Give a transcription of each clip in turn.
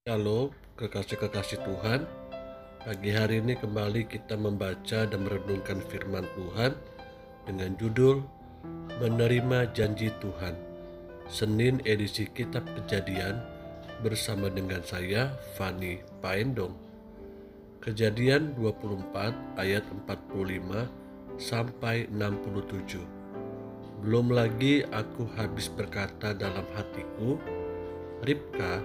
Halo, kekasih-kekasih Tuhan. Pagi hari ini kembali kita membaca dan merenungkan firman Tuhan dengan judul Menerima Janji Tuhan. Senin edisi Kitab Kejadian bersama dengan saya, Fani Paendong. Kejadian 24 ayat 45 sampai 67. Belum lagi aku habis berkata dalam hatiku, Ribka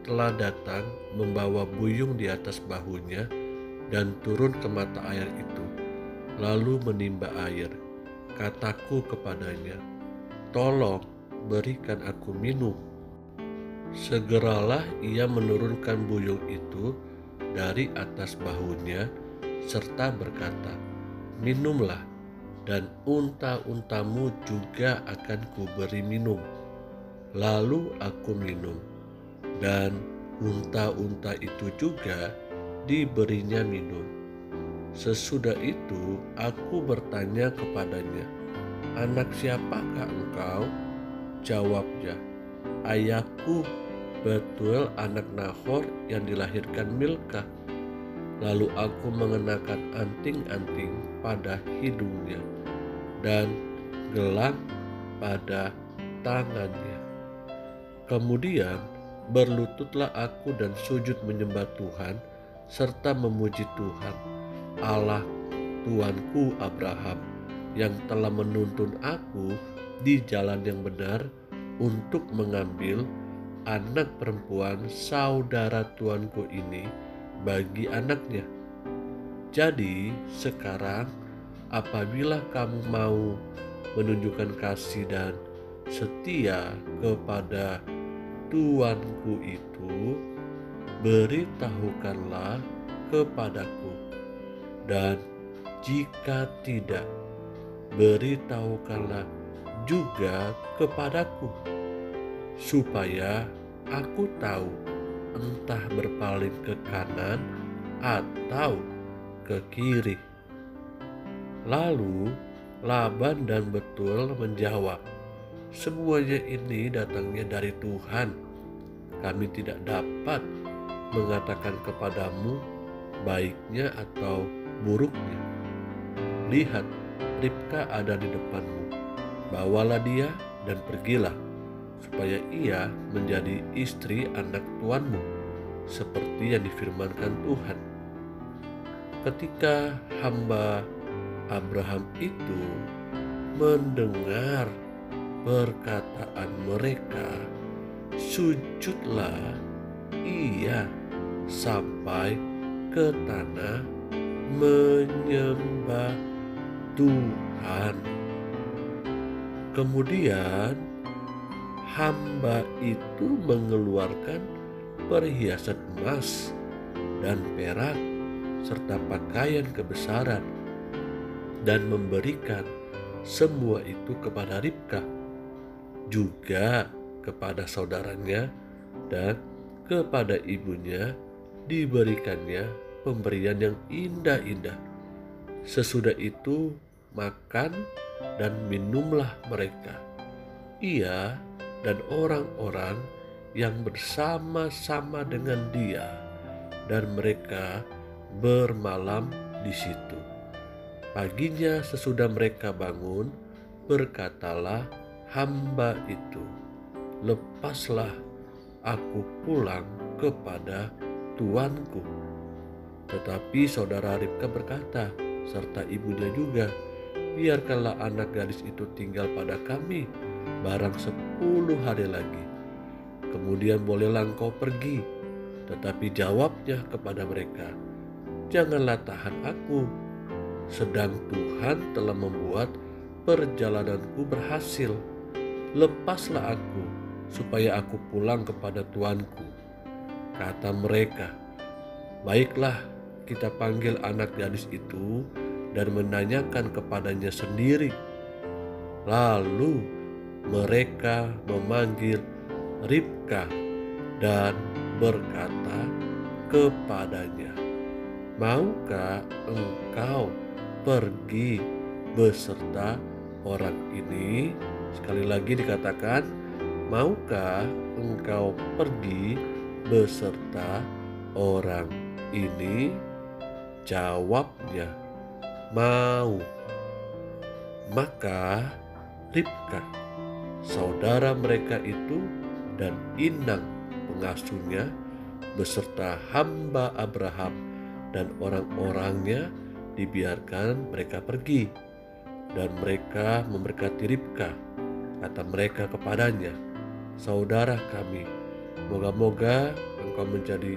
telah datang membawa buyung di atas bahunya dan turun ke mata air itu, lalu menimba air. Kataku kepadanya, tolong berikan aku minum. Segeralah ia menurunkan buyung itu dari atas bahunya serta berkata, minumlah, dan unta-untamu juga akan kuberi minum. Lalu aku minum, dan unta-unta itu juga diberinya minum. Sesudah itu aku bertanya kepadanya, anak siapakah engkau? Jawabnya, ayahku Betuel anak Nahor yang dilahirkan Milka. Lalu aku mengenakan anting-anting pada hidungnya dan gelang pada tangannya. Kemudian berlututlah aku dan sujud menyembah Tuhan serta memuji Tuhan, Allah Tuanku Abraham, yang telah menuntun aku di jalan yang benar untuk mengambil anak perempuan saudara tuanku ini bagi anaknya. Jadi sekarang apabila kamu mau menunjukkan kasih dan setia kepada tuanku itu, beritahukanlah kepadaku, dan jika tidak, beritahukanlah juga kepadaku, supaya aku tahu entah berpaling ke kanan atau ke kiri. Lalu Laban dan Betuel menjawab, semuanya ini datangnya dari Tuhan. Kami tidak dapat mengatakan kepadamu baiknya atau buruknya. Lihat, Ribka ada di depanmu. Bawalah dia dan pergilah, supaya ia menjadi istri anak tuanmu, seperti yang difirmankan Tuhan. Ketika hamba Abraham itu mendengar perkataan mereka, sujudlah ia sampai ke tanah menyembah Tuhan. Kemudian hamba itu mengeluarkan perhiasan emas dan perak serta pakaian kebesaran dan memberikan semua itu kepada Ribka, juga kepada saudaranya dan kepada ibunya diberikannya pemberian yang indah-indah. Sesudah itu makan dan minumlah mereka, ia dan orang-orang yang bersama-sama dengan dia, dan mereka bermalam di situ. Paginya sesudah mereka bangun, berkatalah hamba itu, lepaslah aku pulang kepada tuanku. Tetapi saudara Ribka berkata, serta ibunya juga, biarkanlah anak gadis itu tinggal pada kami barang 10 hari lagi. Kemudian bolehlah engkau pergi. Tetapi jawabnya kepada mereka, janganlah tahan aku, sedang Tuhan telah membuat perjalananku berhasil. Lepaslah aku, supaya aku pulang kepada tuanku. Kata mereka, baiklah, kita panggil anak gadis itu dan menanyakan kepadanya sendiri. Lalu mereka memanggil Ribka dan berkata kepadanya, maukah engkau pergi beserta orang ini? Sekali lagi dikatakan, maukah engkau pergi beserta orang ini? Jawabnya, mau. Maka Ribka, saudara mereka itu, dan Inang pengasuhnya beserta hamba Abraham dan orang-orangnya dibiarkan mereka pergi. Dan mereka memberkati Ribka. Kata mereka kepadanya, saudara kami, moga-moga engkau menjadi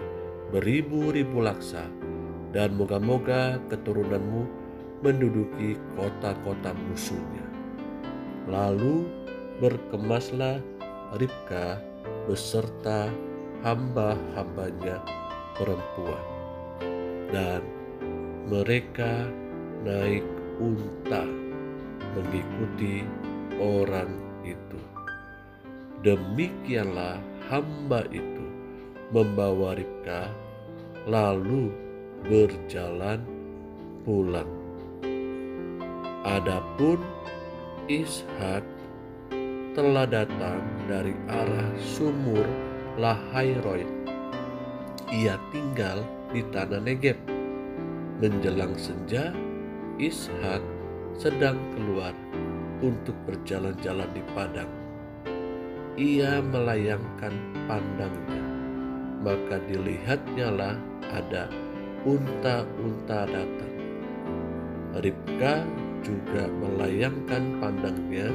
beribu-ribu laksa, dan moga-moga keturunanmu menduduki kota-kota musuhnya. Lalu berkemaslah Ribka beserta hamba-hambanya perempuan, dan mereka naik unta mengikuti orang itu. Demikianlah hamba itu membawa Ribka lalu berjalan pulang. Adapun Ishak telah datang dari arah sumur Lahairoi. Ia tinggal di tanah Negeb. Menjelang senja, Ishak sedang keluar untuk berjalan-jalan di padang. Ia melayangkan pandangnya, maka dilihatnyalah ada unta-unta datang. Ribka juga melayangkan pandangnya,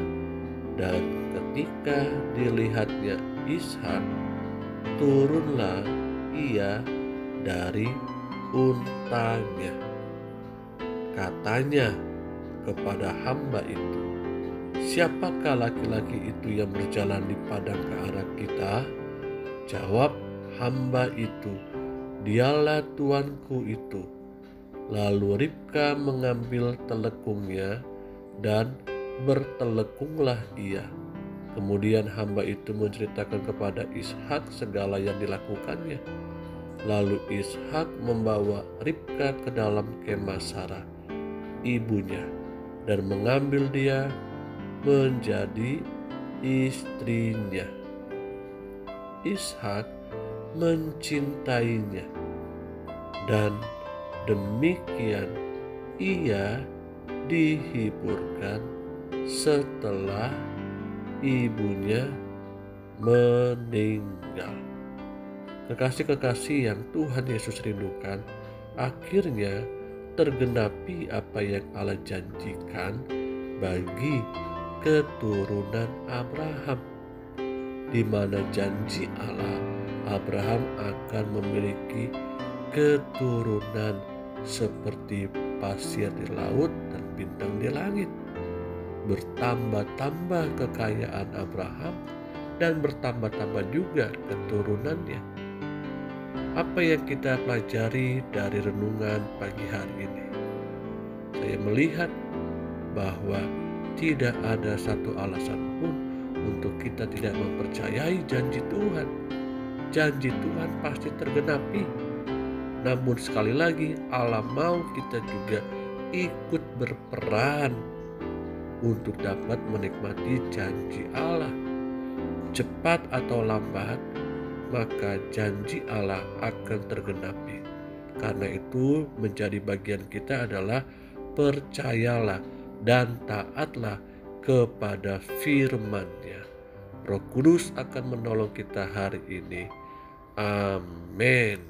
dan ketika dilihatnya Ishak, turunlah ia dari untanya. Katanya kepada hamba itu, siapakah laki-laki itu yang berjalan di padang ke arah kita? Jawab hamba itu, dialah tuanku itu. Lalu Ribka mengambil telekungnya dan bertelekunglah ia. Kemudian hamba itu menceritakan kepada Ishak segala yang dilakukannya. Lalu Ishak membawa Ribka ke dalam kemah Sarah, ibunya, dan mengambil dia menjadi istrinya. Ishak mencintainya, dan demikian ia dihiburkan setelah ibunya meninggal. Kekasih-kekasih yang Tuhan Yesus rindukan, akhirnya tergenapi apa yang Allah janjikan bagi keturunan Abraham, di mana janji Allah, Abraham akan memiliki keturunan seperti pasir di laut dan bintang di langit. Bertambah-tambah kekayaan Abraham dan bertambah-tambah juga keturunannya. Apa yang kita pelajari dari renungan pagi hari ini? Saya melihat bahwa tidak ada satu alasan pun untuk kita tidak mempercayai janji Tuhan. Janji Tuhan pasti tergenapi. Namun sekali lagi, Allah mau kita juga ikut berperan untuk dapat menikmati janji Allah. Cepat atau lambat, maka janji Allah akan tergenapi. Karena itu menjadi bagian kita adalah percayalah dan taatlah kepada firman-Nya. Roh Kudus akan menolong kita hari ini. Amin.